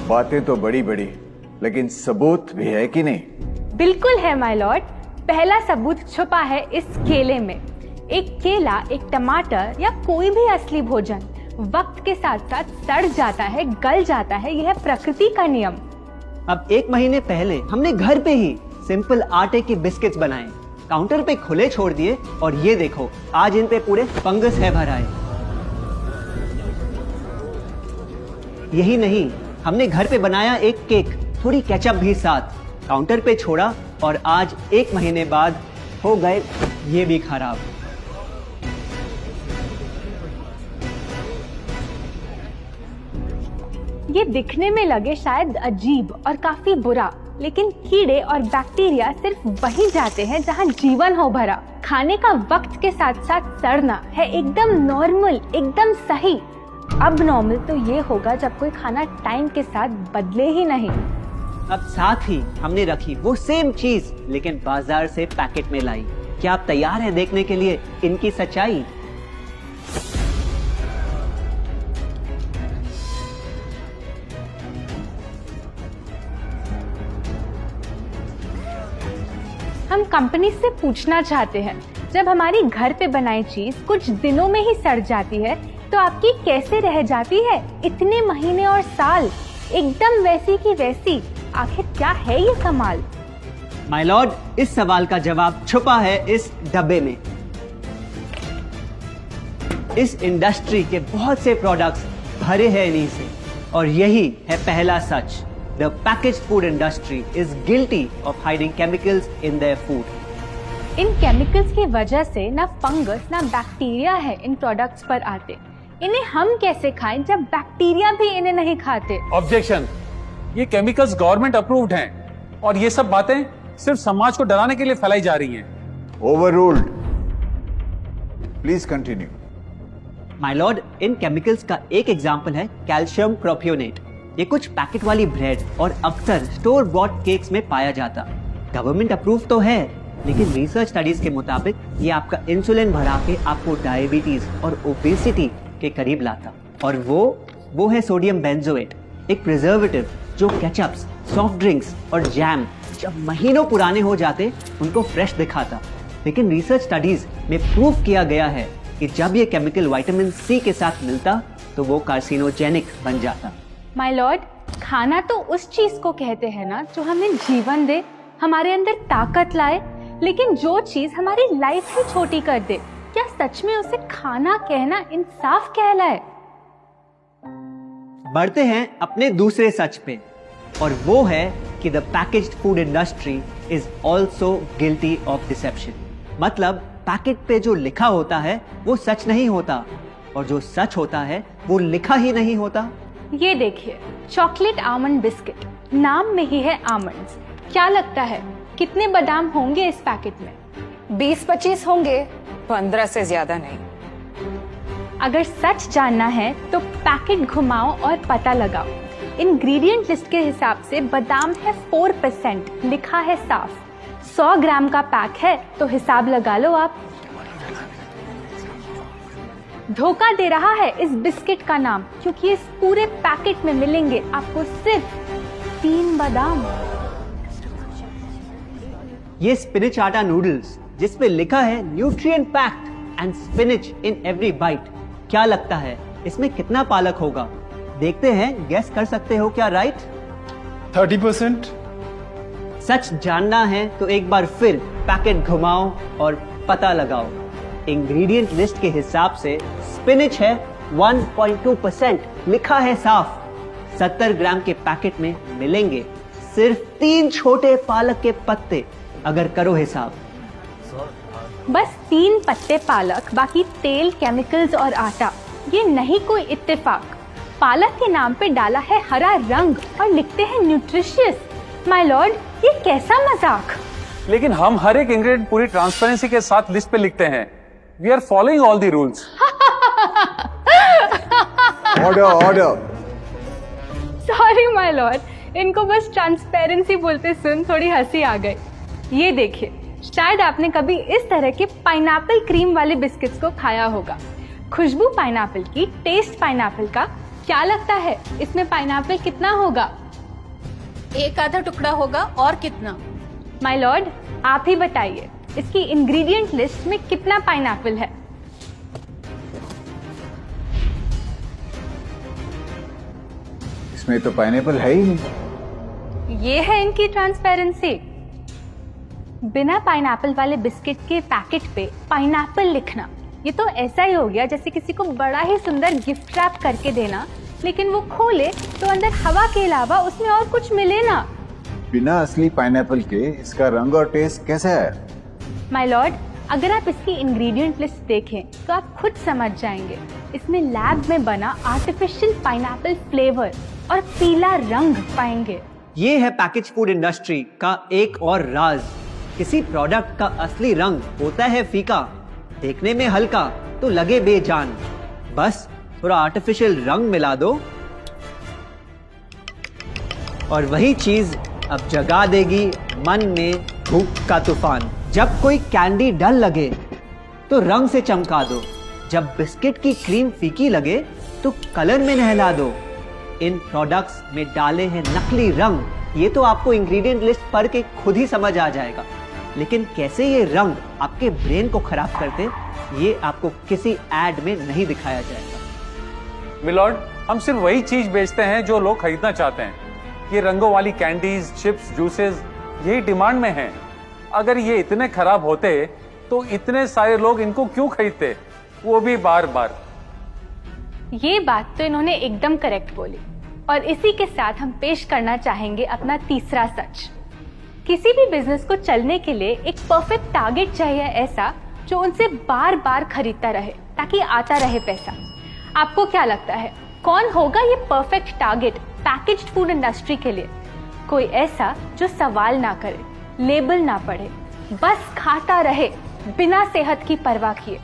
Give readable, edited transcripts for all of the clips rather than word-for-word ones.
बातें तो बड़ी बड़ी, लेकिन सबूत भी है कि नहीं? बिल्कुल है माय लॉर्ड। पहला सबूत छुपा है इस केले में। एक केला, एक टमाटर या कोई भी असली भोजन वक्त के साथ साथ सड़ जाता है, गल जाता है। यह प्रकृति का नियम। अब 1 महीने पहले हमने घर पे ही सिंपल आटे के बिस्किट्स बनाए, काउंटर पे खुले छोड़ दिए और ये देखो आज इन पे पूरे फंगस है भर आए। यही नहीं, हमने घर पे बनाया एक केक, थोड़ी केचप भी साथ, काउंटर पे छोड़ा और आज 1 महीने बाद हो गए ये भी खराब। ये दिखने में लगे शायद अजीब और काफी बुरा, लेकिन कीड़े और बैक्टीरिया सिर्फ वहीं जाते हैं जहां जीवन हो भरा। खाने का वक्त के साथ साथ सड़ना है एकदम नॉर्मल, एकदम सही। अब नॉर्मल तो ये होगा जब कोई खाना टाइम के साथ बदले ही नहीं। अब साथ ही हमने रखी वो सेम चीज लेकिन बाजार से पैकेट में लाई। क्या आप तैयार हैं देखने के लिए इनकी सच्चाई? हम कंपनी से पूछना चाहते हैं, जब हमारी घर पे बनाई चीज कुछ दिनों में ही सड़ जाती है तो आपकी कैसे रह जाती है इतने महीने और साल एकदम वैसी की वैसी? आखिर क्या है ये कमाल? माय लॉर्ड, इस सवाल का जवाब छुपा है इस डब्बे में। इस इंडस्ट्री के बहुत से प्रोडक्ट्स भरे हैं इन्हीं से और यही है पहला सच। The packaged food industry is guilty of hiding chemicals in their food. In chemicals की वजह से ना फंगस ना बैक्टीरिया है इन प्रोडक्ट्स पर आते। इन्हें हम कैसे खाएं जब बैक्टीरिया भी इन्हें नहीं खाते? ऑब्जेक्शन, ये केमिकल्स गवर्नमेंट अप्रूव्ड हैं और ये सब बातें सिर्फ समाज को डराने के लिए फैलाई जा रही हैं। Overruled. Please continue. My Lord, in chemicals का एक एग्जांपल है कैल्शियम प्रोपियोनेट। ये कुछ पैकेट वाली ब्रेड और अक्सर स्टोर बॉट केक्स में पाया जाता। गवर्नमेंट अप्रूव तो है, लेकिन रिसर्च स्टडीज के मुताबिक ये आपका इंसुलिन बढ़ा के आपको डायबिटीज और ओबेसिटी के करीब लाता। और वो है सोडियम बेंजोएट, एक प्रिजर्वेटिव जो केचप्स, सॉफ्ट ड्रिंक्स और जैम जब महीनों पुराने हो जाते उनको फ्रेश दिखाता। लेकिन रिसर्च स्टडीज में प्रूव किया गया है कि जब ये केमिकल विटामिन सी के साथ मिलता तो वो कार्सिनोजेनिक बन जाता। माय लॉर्ड, खाना तो उस चीज को कहते हैं ना जो हमें जीवन दे, हमारे अंदर ताकत लाए। लेकिन जो चीज हमारी लाइफ ही छोटी कर दे, क्या सच में उसे खाना कहना इंसाफ कहलाए? बढ़ते हैं अपने दूसरे सच पे और वो है कि the packaged food industry is also guilty of deception. मतलब पैकेट पे जो लिखा होता है वो सच नहीं होता और जो सच होता है वो लिखा ही नहीं होता। ये देखिए, चॉकलेट आमंड बिस्किट, नाम में ही है आमंड्स। क्या लगता है कितने बादाम होंगे इस पैकेट में? 20-25 होंगे, 15 से ज्यादा नहीं। अगर सच जानना है तो पैकेट घुमाओ और पता लगाओ। इंग्रेडिएंट लिस्ट के हिसाब से बादाम है 4%, लिखा है साफ। 100 ग्राम का पैक है तो हिसाब लगा लो आप। धोखा दे रहा है इस बिस्किट का नाम, क्योंकि इस पूरे पैकेट में मिलेंगे आपको सिर्फ 3 बादाम। ये स्पिनच आटा नूडल्स जिसपे लिखा है nutrient packed and spinach in every bite. क्या लगता है इसमें कितना पालक होगा? देखते हैं, गेस कर सकते हो क्या राइट? 30%। सच जानना है तो एक बार फिर पैकेट घुमाओ और पता लगाओ। इंग्रेडिएंट लिस्ट के हिसाब से स्पिनच है 1.2%, लिखा है साफ। 70 ग्राम के पैकेट में मिलेंगे सिर्फ 3 छोटे पालक के पत्ते। अगर करो हिसाब, बस 3 पत्ते पालक, बाकी तेल, केमिकल्स और आटा। ये नहीं कोई इत्तेफाक। पालक के नाम पे डाला है हरा रंग और लिखते हैं न्यूट्रिशियस। माय लॉर्ड, ये कैसा मजाक? लेकिन हम हर एक इंग्रेडिएंट पूरी ट्रांसपेरेंसी के साथ लिस्ट पे लिखते हैं। We are following all the rules. Order. Sorry my lord, इनको बस ट्रांसपेरेंसी बोलते सुन थोड़ी हंसी आ गई। ये देखिए, शायद आपने कभी इस तरह के पाइनएप्पल क्रीम वाले बिस्किट्स को खाया होगा। खुशबू पाइनएप्पल की, टेस्ट पाइनएप्पल का, क्या लगता है इसमें पाइनएप्पल कितना होगा? एक आधा टुकड़ा होगा और कितना? माय लॉर्ड, आप ही बताइए, इसकी इंग्रेडिएंट लिस्ट में कितना पाइनएप्पल है? इसमें तो पाइनएप्पल है ही नहीं। ये है इनकी ट्रांसपेरेंसी। बिना पाइनएप्पल वाले बिस्किट के पैकेट पे पाइनएप्पल लिखना, ये तो ऐसा ही हो गया जैसे किसी को बड़ा ही सुंदर गिफ्ट रैप करके देना, लेकिन वो खोले तो अंदर हवा के अलावा उसमें और कुछ मिले ना। बिना असली पाइनएप्पल के इसका रंग और टेस्ट कैसा है? माय लॉर्ड, अगर आप इसकी इंग्रेडिएंट लिस्ट देखें तो आप खुद समझ जाएंगे। इसमें लैब में बना आर्टिफिशियल पाइनएप्पल फ्लेवर और पीला रंग पाएंगे। ये है पैकेज फूड इंडस्ट्री का एक और राज। किसी प्रोडक्ट का असली रंग होता है फीका, देखने में हल्का तो लगे बेजान। बस थोड़ा आर्टिफिशियल रंग मिला दो और वही चीज अब जगा देगी मन में भूख का तूफान। जब कोई कैंडी डल लगे तो रंग से चमका दो, जब बिस्किट की क्रीम फीकी लगे तो कलर में नहला दो। इन प्रोडक्ट्स में डाले हैं नकली रंग, ये तो आपको इंग्रेडिएंट लिस्ट पढ़ के खुद ही समझ आ जाएगा। लेकिन कैसे ये रंग आपके ब्रेन को खराब करते, ये आपको किसी एड में नहीं दिखाया जाएगा। मिलॉर्ड, हम सिर्फ वही चीज बेचते हैं जो लोग खरीदना चाहते हैं। ये रंगों वाली कैंडीज, चिप्स, जूसेस यही डिमांड में हैं। अगर ये इतने खराब होते तो इतने सारे लोग इनको क्यों खरीदते, वो भी बार बार। ये बात तो इन्होंने एकदम करेक्ट बोली, और इसी के साथ हम पेश करना चाहेंगे अपना तीसरा सच। किसी भी बिजनेस को चलने के लिए एक परफेक्ट टारगेट चाहिए, ऐसा जो उनसे बार बार खरीदता रहे ताकि आता रहे पैसा। आपको क्या लगता है कौन होगा ये perfect target packaged food industry के लिए? कोई ऐसा जो सवाल ना करे, लेबल ना पढ़े, बस खाता रहे बिना सेहत की परवाह किए,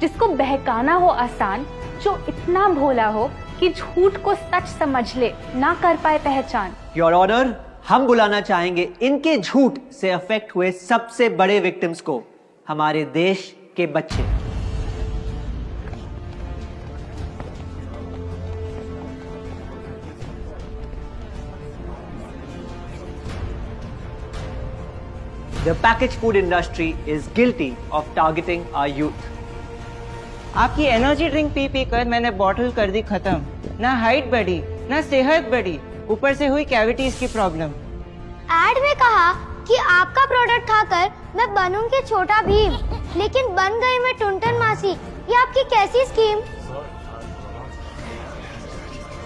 जिसको बहकाना हो आसान, जो इतना भोला हो कि झूठ को सच समझ ले, ना कर पाए पहचान। योर ऑनर, हम बुलाना चाहेंगे इनके झूठ से अफेक्ट हुए सबसे बड़े विक्टिम्स को, हमारे देश के बच्चे। The packaged food industry is guilty of targeting our youth. आपकी एनर्जी ड्रिंक पी पी कर मैंने बॉटल कर दी खत्म। ना हाइट बढ़ी, ना सेहत बढ़ी, ऊपर से हुई कैविटीज की प्रॉब्लम। एड में कहा कि आपका प्रोडक्ट खाकर मैं बनूंगी छोटा भीम, लेकिन बन गई मैं टुनटन मासी। ये आपकी कैसी स्कीम?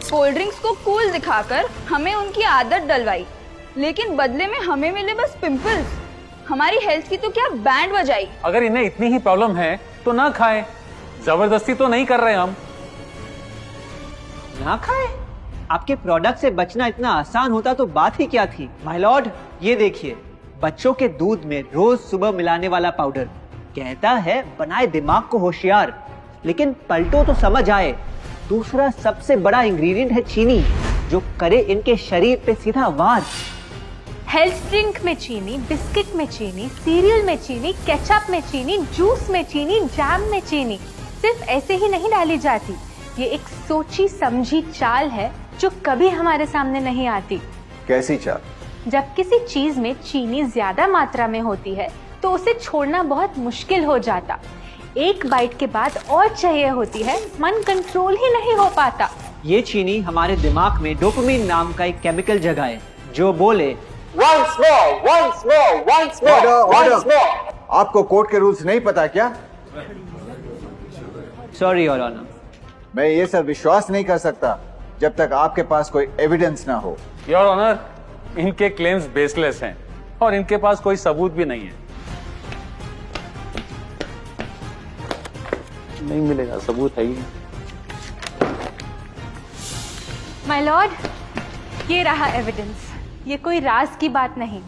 कोल्ड ड्रिंक्स को कूल दिखाकर हमें उनकी आदत डलवाई, लेकिन बदले में हमें मिले बस पिंपल्स। हमारी हेल्थ की तो क्या बैंड बजाई। अगर इन्हें इतनी ही प्रॉब्लम है तो ना खाएं, जबरदस्ती तो नहीं कर रहे हम। ना खाए? आपके प्रोडक्ट से बचना इतना आसान होता तो बात ही क्या थी। माय लॉर्ड, ये देखिए, बच्चों के दूध में रोज सुबह मिलाने वाला पाउडर कहता है बनाए दिमाग को होशियार, लेकिन पलटो तो समझ आए। दूसरा सबसे बड़ा इंग्रेडिएंट है चीनी, जो करे इनके शरीर पे सीधा वार। हेल्थ ड्रिंक में चीनी, बिस्किट में चीनी, सीरियल में चीनी, केचप में चीनी, जूस में चीनी, जैम में चीनी सिर्फ ऐसे ही नहीं डाली जाती। ये एक सोची समझी चाल है जो कभी हमारे सामने नहीं आती। कैसी चाल? जब किसी चीज में चीनी ज्यादा मात्रा में होती है तो उसे छोड़ना बहुत मुश्किल हो जाता। एक बाइट के बाद और चाहिए होती है, मन कंट्रोल ही नहीं हो पाता। ये चीनी हमारे दिमाग में डोपामिन नाम का एक केमिकल जगाए, जो बोले Once more, once more, once more, once more. आपको कोर्ट के रूल्स नहीं पता क्या? Sorry your honour. मैं ये सब विश्वास नहीं कर सकता जब तक आपके पास कोई एविडेंस ना हो। योर ऑनर, इनके क्लेम्स बेसलेस हैं और इनके पास कोई सबूत भी नहीं है। नहीं मिलेगा, सबूत है ही नहीं। माय लॉर्ड, ये रहा एविडेंस। ये कोई राज की बात नहीं।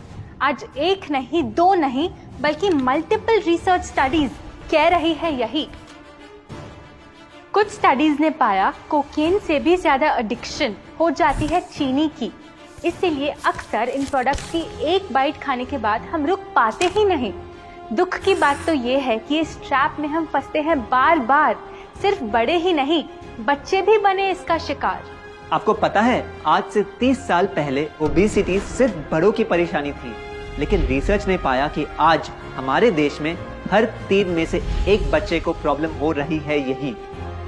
आज एक नहीं, दो नहीं, बल्कि मल्टीपल रिसर्च स्टडीज कह रही है यही। कुछ स्टडीज ने पाया कोकेन से भी ज्यादा एडिक्शन हो जाती है चीनी की। इसीलिए अक्सर इन प्रोडक्ट्स की एक बाइट खाने के बाद हम रुक पाते ही नहीं। दुख की बात तो ये है कि इस ट्रैप में हम फंसते हैं बार बार। सिर्फ बड़े ही नहीं, बच्चे भी बने इसका शिकार। आपको पता है आज से 30 साल पहले ओबेसिटी सिर्फ बड़ों की परेशानी थी, लेकिन रिसर्च ने पाया कि आज हमारे देश में हर 3 में से 1 बच्चे को प्रॉब्लम हो रही है यही।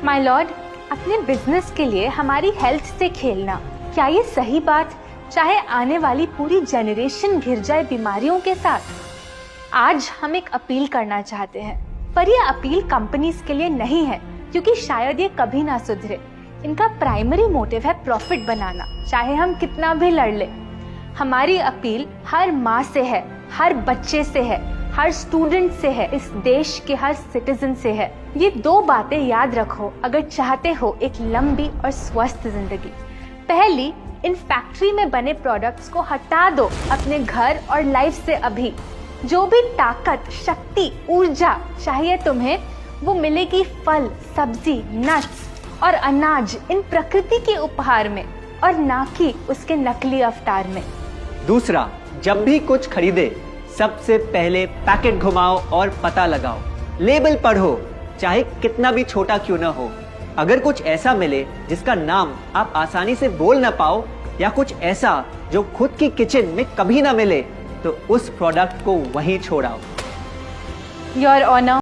माय लॉर्ड, अपने बिजनेस के लिए हमारी हेल्थ से खेलना, क्या ये सही बात, चाहे आने वाली पूरी जनरेशन घिर जाए बीमारियों के साथ? आज हम एक अपील करना चाहते हैं, पर ये अपील कंपनीज के लिए नहीं है, क्योंकि शायद ये कभी ना सुधरे। इनका प्राइमरी मोटिव है प्रॉफिट बनाना, चाहे हम कितना भी लड़ ले। हमारी अपील हर माँ से है, हर बच्चे से है, हर स्टूडेंट से है, इस देश के हर सिटीजन से है। ये 2 बातें याद रखो अगर चाहते हो एक लंबी और स्वस्थ जिंदगी। पहली, इन फैक्ट्री में बने प्रोडक्ट्स को हटा दो अपने घर और लाइफ से अभी। जो भी ताकत, शक्ति, ऊर्जा चाहिए तुम्हें, वो मिलेगी फल, सब्जी, नट्स और अनाज इन प्रकृति के उपहार में, और ना कि उसके नकली अवतार में। दूसरा, जब भी कुछ खरीदे सबसे पहले पैकेट घुमाओ और पता लगाओ, लेबल पढ़ो, चाहे कितना भी छोटा क्यों ना हो। अगर कुछ ऐसा मिले जिसका नाम आप आसानी से बोल ना पाओ, या कुछ ऐसा जो खुद की किचन में कभी ना मिले, तो उस प्रोडक्ट को वहीं छोड़ाओ। Your honour,